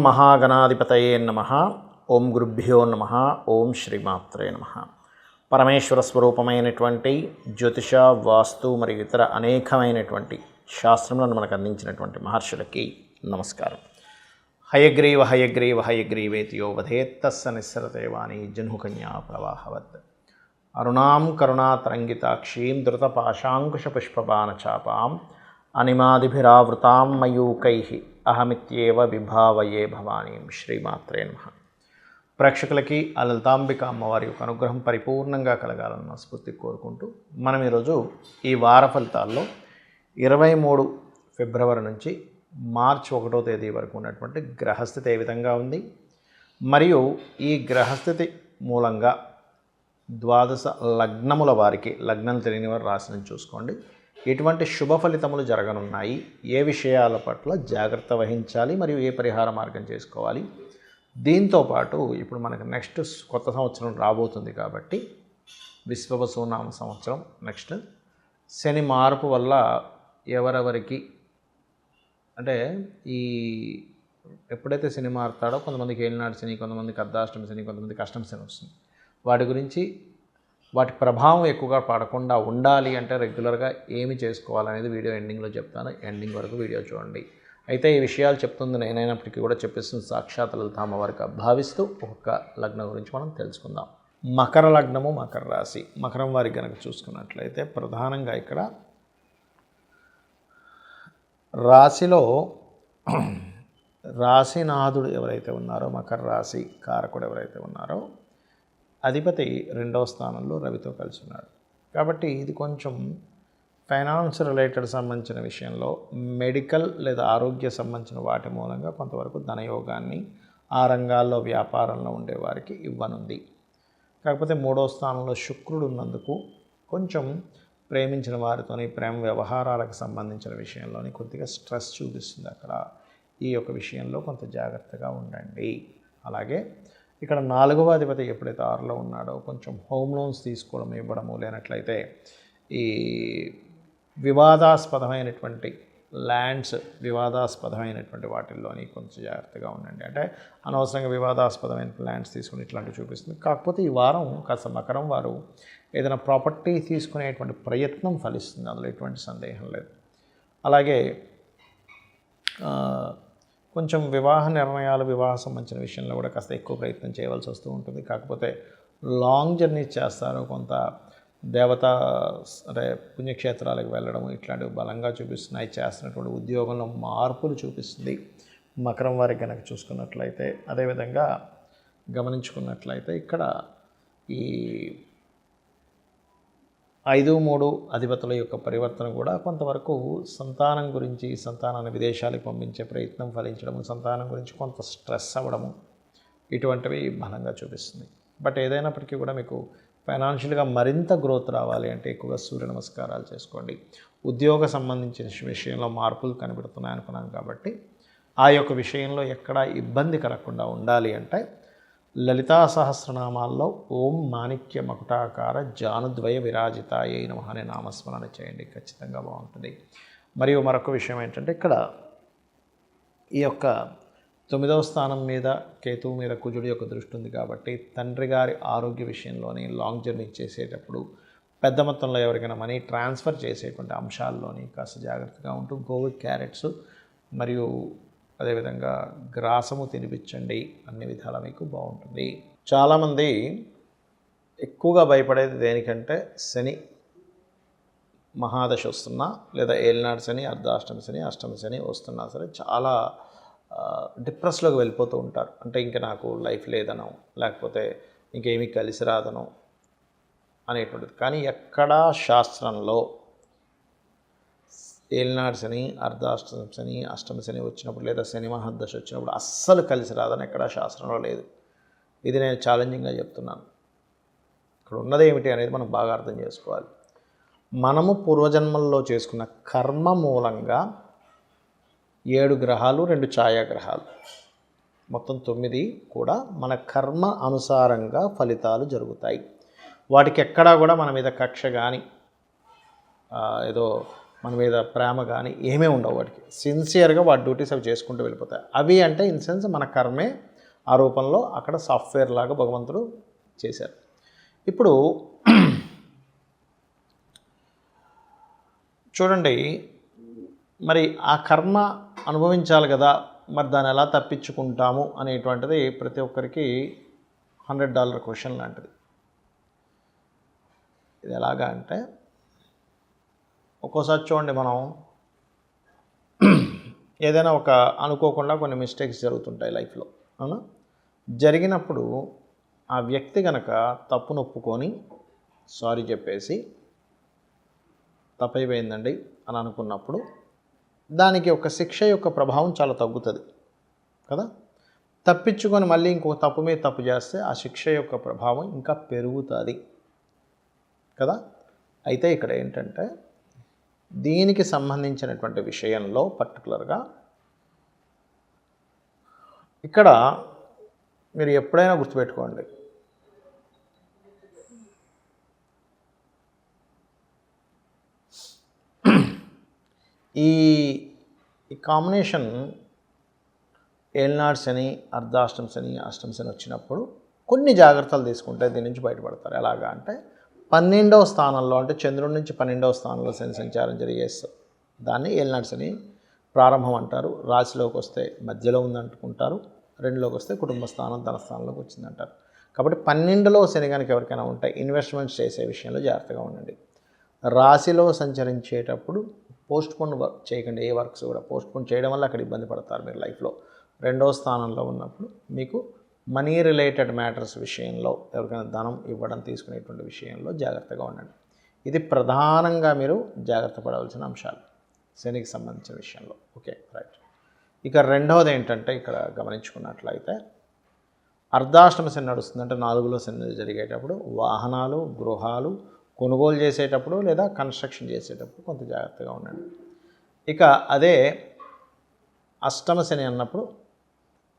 మహాగణాధిపతయే నమః. ఓం గురుభ్యో నమః. ఓం శ్రీమాత్రే నమః. పరమేశ్వర స్వరూపమైనటువంటి జ్యోతిష, వాస్తు మరియు ఇతర అనేకమైనటువంటి శాస్త్రములను మనకు అందించినటువంటి మహర్షులకి నమస్కారం. హయగ్రీవ హయగ్రీవ హయగ్రీవేతి యో వధేత్తస్స నిస్సరతేవాణి జహ్నుకన్యా ప్రవాహవత్. అరుణాం కరుణాతరంగితాక్షీం ధృతపాశాంకుశపుష్పబాణచాపాం అనిమాదిభిరావృతాం మయూకైః అహమిత్యేవ విభావయే భవానీం. శ్రీమాత్రే నమః. ప్రేక్షకులకి ఆ లలితాంబిక అమ్మవారి యొక్క అనుగ్రహం పరిపూర్ణంగా కలగాలని మనస్ఫూర్తి కోరుకుంటూ మనం ఈరోజు ఈ వార ఫలితాల్లో 23 ఫిబ్రవరి నుంచి మార్చి 1వ తేదీ వరకు ఉన్నటువంటి గ్రహస్థితి ఏ విధంగా ఉంది, మరియు ఈ గ్రహస్థితి మూలంగా ద్వాదశ లగ్నముల వారికి, లగ్నం తెలియని వారు రాశిని చూసుకోండి, ఎటువంటి శుభ ఫలితములు జరగనున్నాయి, ఏ విషయాల పట్ల జాగ్రత్త వహించాలి, మరియు ఏ పరిహార మార్గం చేసుకోవాలి. దీంతోపాటు ఇప్పుడు మనకు నెక్స్ట్ కొత్త సంవత్సరం రాబోతుంది కాబట్టి విశ్వవసునామ సంవత్సరం, నెక్స్ట్ శని మార్పు వల్ల ఎవరెవరికి అంటే ఈ ఎప్పుడైతే శని మారుతాడో కొంతమందికి ఏలినాడు శని, కొంతమందికి అర్ధాష్టమి శని, కొంతమందికి అష్టమి శని వస్తుంది. వాటి గురించి, వాటి ప్రభావం ఎక్కువగా పడకుండా ఉండాలి అంటే రెగ్యులర్గా ఏమి చేసుకోవాలనేది వీడియో ఎండింగ్లో చెప్తాను. ఎండింగ్ వరకు వీడియో చూడండి. అయితే ఈ విషయాలు చెప్తుంది నేనైనప్పటికీ కూడా చెప్పేస్తుంది సాక్షాత్ లలితామ్మవారికి భావిస్తూ ఒక్కొక్క లగ్నం గురించి మనం తెలుసుకుందాం. మకర లగ్నము, మకర రాశి. మకరం వారికి కనుక చూసుకున్నట్లయితే ప్రధానంగా ఇక్కడ రాశిలో రాశినాథుడు ఎవరైతే ఉన్నారో, మకర రాశి కారకుడు ఎవరైతే ఉన్నారో, అధిపతి 2వ స్థానంలో రవితో కలిసి ఉన్నాడు. కాబట్టి ఇది కొంచెం ఫైనాన్స్ రిలేటెడ్ సంబంధించిన విషయంలో, మెడికల్ లేదా ఆరోగ్య సంబంధించిన వాటి మూలంగా కొంతవరకు ధనయోగాన్ని ఆ రంగాల్లో వ్యాపారంలో ఉండేవారికి ఇవ్వనుంది. కాకపోతే 3వ స్థానంలో శుక్రుడు ఉన్నందుకు కొంచెం ప్రేమించిన వారితోని ప్రేమ వ్యవహారాలకు సంబంధించిన విషయంలోని కొద్దిగా స్ట్రెస్ చూపిస్తుంది. అక్కడ ఈ యొక్క విషయంలో కొంత జాగ్రత్తగా ఉండండి. అలాగే ఇక్కడ 4వ అధిపతి ఎప్పుడైతే 6లో ఉన్నాడో కొంచెం హోమ్ లోన్స్ తీసుకోవడం, ఇవ్వడము, లేనట్లయితే ఈ వివాదాస్పదమైనటువంటి ల్యాండ్స్, వివాదాస్పదమైనటువంటి వాటిల్లోని కొంచెం జాగ్రత్తగా ఉండండి. అంటే అనవసరంగా వివాదాస్పదమైన ల్యాండ్స్ తీసుకుని ఇట్లాంటివి చూపిస్తుంది. కాకపోతే ఈ వారం కాస్త మకరం వారు ఏదైనా ప్రాపర్టీ తీసుకునేటువంటి ప్రయత్నం ఫలిస్తుంది, అందులో ఎటువంటి సందేహం లేదు. అలాగే కొంచెం వివాహ నిర్ణయాలు, వివాహ సంబంధించిన విషయంలో కూడా కాస్త ఎక్కువ ప్రయత్నం చేయవలసి వస్తూ ఉంటుంది. కాకపోతే లాంగ్ జర్నీ చేస్తారు, కొంత దేవతా అంటే పుణ్యక్షేత్రాలకు వెళ్ళడం ఇట్లాంటివి బలంగా చూపిస్తున్నాయి. చేస్తున్నటువంటి ఉద్యోగంలో మార్పులు చూపిస్తుంది మకరం వారికి కనుక చూసుకున్నట్లయితే. అదేవిధంగా గమనించుకున్నట్లయితే ఇక్కడ ఈ 5-3 అధిపతుల యొక్క పరివర్తన కూడా కొంతవరకు సంతానం గురించి, సంతానాన్ని విదేశాలకు పంపించే ప్రయత్నం ఫలించడము, సంతానం గురించి కొంత స్ట్రెస్ అవ్వడము, ఇటువంటివి బలంగా చూపిస్తుంది. బట్ ఏదైనప్పటికీ కూడా మీకు ఫైనాన్షియల్గా మరింత గ్రోత్ రావాలి అంటే ఎక్కువగా సూర్య నమస్కారాలు చేసుకోండి. ఉద్యోగ సంబంధించిన విషయంలో మార్పులు కనబడుతున్నాయి అనుకున్నాను కాబట్టి ఆ యొక్క విషయంలో ఎక్కడా ఇబ్బంది కలగకుండా ఉండాలి అంటే లలితా సహస్రనామాల్లో ఓం మాణిక్య మకుటాకార జానుద్వయ విరాజితాయై నమః అనే నామస్మరణ చేయండి, ఖచ్చితంగా బాగుంటుంది. మరియు మరొక విషయం ఏంటంటే ఇక్కడ ఈ యొక్క 9వ స్థానం మీద కేతువు మీద కుజుడి యొక్క దృష్టి ఉంది కాబట్టి తండ్రి గారి ఆరోగ్య విషయంలోని, లాంగ్ జర్నీ చేసేటప్పుడు, పెద్ద మొత్తంలో ఎవరికైనా మనీ ట్రాన్స్ఫర్ చేసేటువంటి అంశాల్లోని కాస్త జాగ్రత్తగా ఉంటూ గోవు క్యారెట్స్ మరియు అదేవిధంగా గ్రాసము తినిపించండి, అన్ని విధాల మీకు బాగుంటుంది. చాలామంది ఎక్కువగా భయపడేది దేనికంటే శని మహాదశ వస్తున్నా, లేదా ఏలినాడు శని, అర్ధాష్టమి శని, అష్టమి శని వస్తున్నా సరే చాలా డిప్రెస్లోకి వెళ్ళిపోతూ ఉంటారు. అంటే ఇంకా నాకు లైఫ్ లేదనో, లేకపోతే ఇంకేమీ కలిసి రాదనో అనేటువంటిది. కానీ ఎక్కడా శాస్త్రంలో ఏలినాడు శని, అర్ధాష్టమి శని, అష్టమి శని వచ్చినప్పుడు, లేదా శని మహాదశ వచ్చినప్పుడు అస్సలు కలిసి రాదని ఎక్కడా శాస్త్రంలో లేదు. ఇది నేను ఛాలెంజింగ్గా చెప్తున్నాను. ఇక్కడ ఉన్నది ఏమిటి అనేది మనం బాగా అర్థం చేసుకోవాలి. మనము పూర్వజన్మల్లో చేసుకున్న కర్మ మూలంగా 7 గ్రహాలు, 2 ఛాయాగ్రహాలు, మొత్తం 9 కూడా మన కర్మ అనుసారంగా ఫలితాలు జరుగుతాయి. వాటికి ఎక్కడా కూడా మన మీద కక్ష కానీ ఏదో మన మీద ప్రేమ కానీ ఏమీ ఉండవు వాటికి. సిన్సియర్గా వాటి డ్యూటీస్ అవి చేసుకుంటూ వెళ్ళిపోతాయి. అవి అంటే ఇన్ సెన్స్ మన కర్మే ఆ రూపంలో అక్కడ సాఫ్ట్వేర్ లాగా భగవంతుడు చేశారు. ఇప్పుడు చూడండి, మరి ఆ కర్మ అనుభవించాలి కదా, మరి దాన్ని ఎలా తప్పించుకుంటాము అనేటువంటిది ప్రతి ఒక్కరికి $100 క్వశ్చన్ లాంటిది. ఇది ఎలాగా అంటే, ఒక్కోసారి చూడండి, మనం ఏదైనా ఒక అనుకోకుండా కొన్ని మిస్టేక్స్ జరుగుతుంటాయి లైఫ్లో, అవునా? జరిగినప్పుడు ఆ వ్యక్తి కనుక తప్పును ఒప్పుకొని సారీ చెప్పేసి తప్పైపోయిందండి అని అనుకున్నప్పుడు దానికి ఒక శిక్ష యొక్క ప్రభావం చాలా తగ్గుతుంది కదా. తప్పించుకొని మళ్ళీ ఇంకో తప్పు మీద తప్పు చేస్తే ఆ శిక్ష యొక్క ప్రభావం ఇంకా పెరుగుతుంది కదా. అయితే ఇక్కడ ఏంటంటే, దీనికి సంబంధించినటువంటి విషయంలో పర్టికులర్గా ఇక్కడ మీరు ఎప్పుడైనా గుర్తుపెట్టుకోండి, ఈ కాంబినేషన్ ఏలినాడు శని, అర్ధాష్టమ శని, అష్టమ శని వచ్చినప్పుడు కొన్ని జాగ్రత్తలు తీసుకుంటే దీని నుంచి బయటపడతారు. ఎలాగా అంటే, 12వ స్థానంలో, అంటే చంద్రుడి నుంచి 12వ స్థానంలో శని సంచారం జరిగేస్తారు. దాన్ని ఏలినాడు శని ప్రారంభం అంటారు. రాశిలోకి వస్తే మధ్యలో ఉందంటుకుంటారు, 2లోకి వస్తే కుటుంబ స్థానం, ధన స్థానంలోకి వచ్చిందంటారు. కాబట్టి 12లో శని కనుక ఎవరికైనా ఉంటే ఇన్వెస్ట్మెంట్స్ చేసే విషయంలో జాగ్రత్తగా ఉండండి. రాశిలో సంచరించేటప్పుడు పోస్ట్పోన్ వర్క్ చేయకండి. ఏ వర్క్స్ కూడా పోస్ట్పోన్ చేయడం వల్ల అక్కడ ఇబ్బంది పడతారు మీరు లైఫ్లో. 2వ స్థానంలో ఉన్నప్పుడు మీకు మనీ రిలేటెడ్ మ్యాటర్స్ విషయంలో, ఎవరికైనా ధనం ఇవ్వడం తీసుకునేటువంటి విషయంలో జాగ్రత్తగా ఉండండి. ఇది ప్రధానంగా మీరు జాగ్రత్త పడవలసిన అంశాలు శనికి సంబంధించిన విషయంలో. Okay, right. ఇక రెండవది ఏంటంటే, ఇక్కడ గమనించుకున్నట్లయితే అర్ధాష్టమ శని నడుస్తుందంటే 4లో శని జరిగేటప్పుడు వాహనాలు, గృహాలు కొనుగోలు చేసేటప్పుడు లేదా కన్స్ట్రక్షన్ చేసేటప్పుడు కొంత జాగ్రత్తగా ఉండండి. ఇక అదే అష్టమ శని అన్నప్పుడు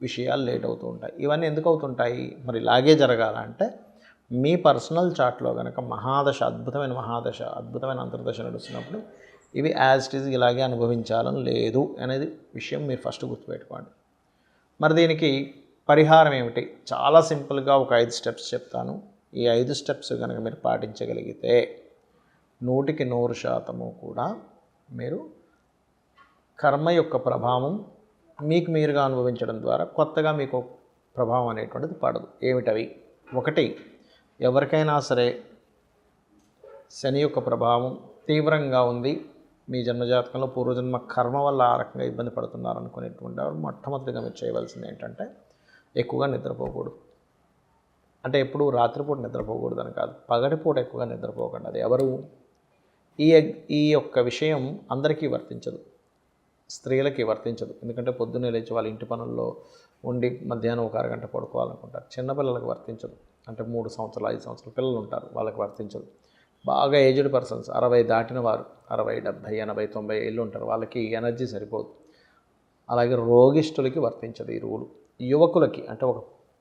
విషయాలు లేట్ అవుతూ ఉంటాయి. ఇవన్నీ ఎందుకు అవుతుంటాయి? మరి ఇలాగే జరగాలంటే మీ పర్సనల్ చార్ట్లో కనుక మహాదశ, అద్భుతమైన మహాదశ, అద్భుతమైన అంతర్దశ నడుస్తున్నప్పుడు ఇవి యాజ్ ఇట్ ఈజ్ ఇలాగే అనుభవించాలని లేదు అనేది విషయం మీరు ఫస్ట్ గుర్తుపెట్టుకోండి. మరి దీనికి పరిహారం ఏమిటి? చాలా సింపుల్గా ఒక 5 స్టెప్స్ చెప్తాను. ఈ 5 స్టెప్స్ కనుక మీరు పాటించగలిగితే 100% కూడా మీరు కర్మ యొక్క ప్రభావం మీకు మీరుగా అనుభవించడం ద్వారా కొత్తగా మీకు ప్రభావం అనేటువంటిది పడదు. ఏమిటవి? 1, ఎవరికైనా సరే శని యొక్క ప్రభావం తీవ్రంగా ఉంది, మీ జన్మజాతకంలో పూర్వజన్మ కర్మ వల్ల ఆ రకంగా ఇబ్బంది పడుతున్నారు అనుకునేటువంటి వారు మొట్టమొదటిగా మీరు చేయవలసింది ఏంటంటే, ఎక్కువగా నిద్రపోకూడదు. అంటే ఎప్పుడు రాత్రిపూట నిద్రపోకూడదని కాదు, పగటిపూట ఎక్కువగా నిద్రపోకండి. అది ఎవరు ఈ యొక్క విషయం అందరికీ వర్తించదు, స్త్రీలకి వర్తించదు. ఎందుకంటే పొద్దున్నే లేచి వాళ్ళ ఇంటి పనుల్లో ఉండి మధ్యాహ్నం ఒక అరగంట పడుకోవాలనుకుంటారు. చిన్నపిల్లలకు వర్తించదు. అంటే 3 సంవత్సరాలు 5 సంవత్సరాల పిల్లలు ఉంటారు, వాళ్ళకి వర్తించదు. బాగా ఏజ్డ్ పర్సన్స్, 60 దాటిన వారు, 60, 70, 80, 90 ఏళ్ళు ఉంటారు, వాళ్ళకి ఎనర్జీ సరిపోదు. అలాగే రోగిష్ఠులకి వర్తించదు ఈ రూలు. యువకులకి అంటే ఒక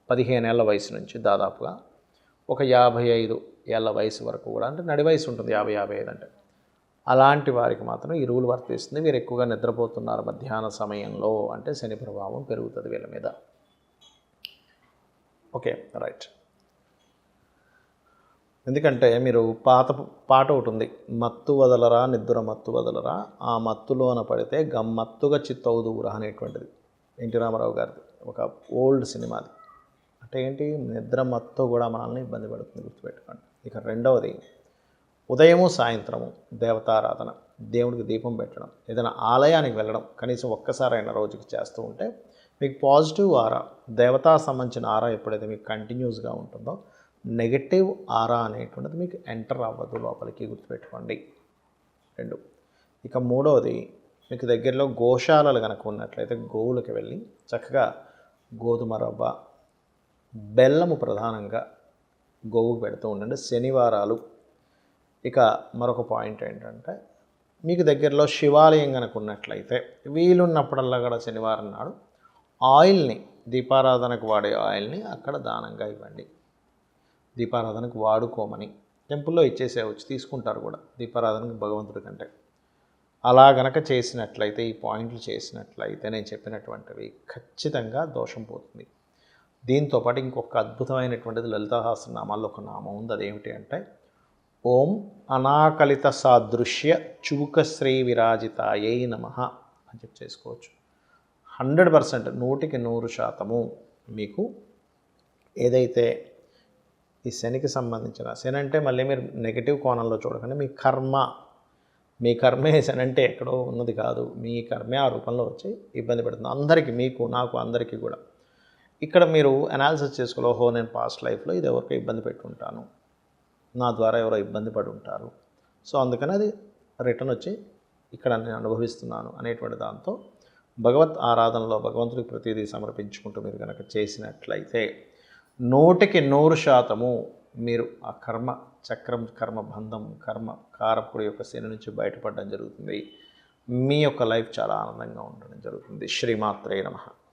15 ఏళ్ల వయసు నుంచి దాదాపుగా ఒక 55 ఏళ్ల వయసు వరకు కూడా, అంటే నడి వయసు ఉంటుంది 50, 55 అంటే, అలాంటి వారికి మాత్రం ఈ రూల్ వర్తిస్తుంది. వీరు ఎక్కువగా నిద్రపోతున్నారు మధ్యాహ్న సమయంలో అంటే శని ప్రభావం పెరుగుతుంది వీళ్ళ మీద. Okay, right. ఎందుకంటే మీరు పాట ఒకటి ఉంది, మత్తు వదలరా నిద్ర మత్తు వదలరా, ఆ మత్తులోన పడితే గమ్మత్తుగా చిత్తవుదురా అనేటువంటిది ఎన్టీ రామారావు గారిది, ఒక ఓల్డ్ సినిమాది. అంటే ఏంటి? నిద్ర మత్తు కూడా మనల్ని ఇబ్బంది పడుతుంది, గుర్తుపెట్టుకోండి. ఇక రెండవది, ఉదయము సాయంత్రము దేవతారాధన, దేవుడికి దీపం పెట్టడం, ఏదైనా ఆలయానికి వెళ్ళడం కనీసం ఒక్కసారైనా రోజుకి చేస్తూ ఉంటే మీకు పాజిటివ్ ఆరా, దేవతా సంబంధించిన ఆరా ఎప్పుడైతే మీకు కంటిన్యూస్గా ఉంటుందో నెగటివ్ ఆరా అనేటువంటిది మీకు ఎంటర్ అవ్వదు లోపలికి, గుర్తుపెట్టుకోండి. 2. ఇక మూడవది, మీకు దగ్గరలో గోశాలలు కనుక ఉన్నట్లయితే గోవులకు వెళ్ళి చక్కగా గోధుమ రవ్వ, బెల్లము ప్రధానంగా గోవుకు పెడుతూ ఉండండి శనివారాలు. ఇక మరొక పాయింట్ ఏంటంటే, మీకు దగ్గరలో శివాలయం కనుక ఉన్నట్లయితే వీలున్నప్పుడల్లా కూడా శనివారం నాడు ఆయిల్ని, దీపారాధనకు వాడే ఆయిల్ని అక్కడ దానంగా ఇవ్వండి. దీపారాధనకు వాడుకోమని టెంపుల్లో ఇచ్చేసేవచ్చు, తీసుకుంటారు కూడా దీపారాధనకు భగవంతుడి కంటే. అలా గనక చేసినట్లయితే, ఈ పాయింట్లు చేసినట్లయితే నేను చెప్పినటువంటివి ఖచ్చితంగా దోషం పోతుంది. దీంతోపాటు ఇంకొక అద్భుతమైనటువంటిది లలితా సహస్రనామాల్లో ఒక నామం ఉంది. అదేమిటి అంటే ఓం అనాకలిత సాదృశ్య చుబుకశ్రీ విరాజితాయై నమః అని చెప్పి చేసుకోవచ్చు. 100%, 100% మీకు ఏదైతే ఈ శనికి సంబంధించిన, శని అంటే మళ్ళీ మీరు నెగిటివ్ కోణంలో చూడకండి, మీ కర్మే శని అంటే ఎక్కడో ఉన్నది కాదు, మీ కర్మే ఆ రూపంలో వచ్చి ఇబ్బంది పెడుతుంది అందరికీ, మీకు నాకు అందరికీ కూడా. ఇక్కడ మీరు అనాలిసిస్ చేసుకోవాలి, ఓహో నేను పాస్ట్ లైఫ్లో ఇది ఎవరికో ఇబ్బంది పెట్టుంటాను, నా ద్వారా ఎవరో ఇబ్బంది పడి ఉంటారు, సో అందుకని అది రిటర్న్ వచ్చి ఇక్కడ నేను అనుభవిస్తున్నాను అనేటువంటి దాంతో భగవత్ ఆరాధనలో భగవంతుడికి ప్రతిదీ సమర్పించుకుంటూ మీరు కనుక చేసినట్లయితే 100% మీరు ఆ కర్మ చక్రం, కర్మ బంధం, కర్మ కారకుడి యొక్క శని నుంచి బయటపడడం జరుగుతుంది. మీ యొక్క లైఫ్ చాలా ఆనందంగా ఉండడం జరుగుతుంది. శ్రీమాత్రే నమః.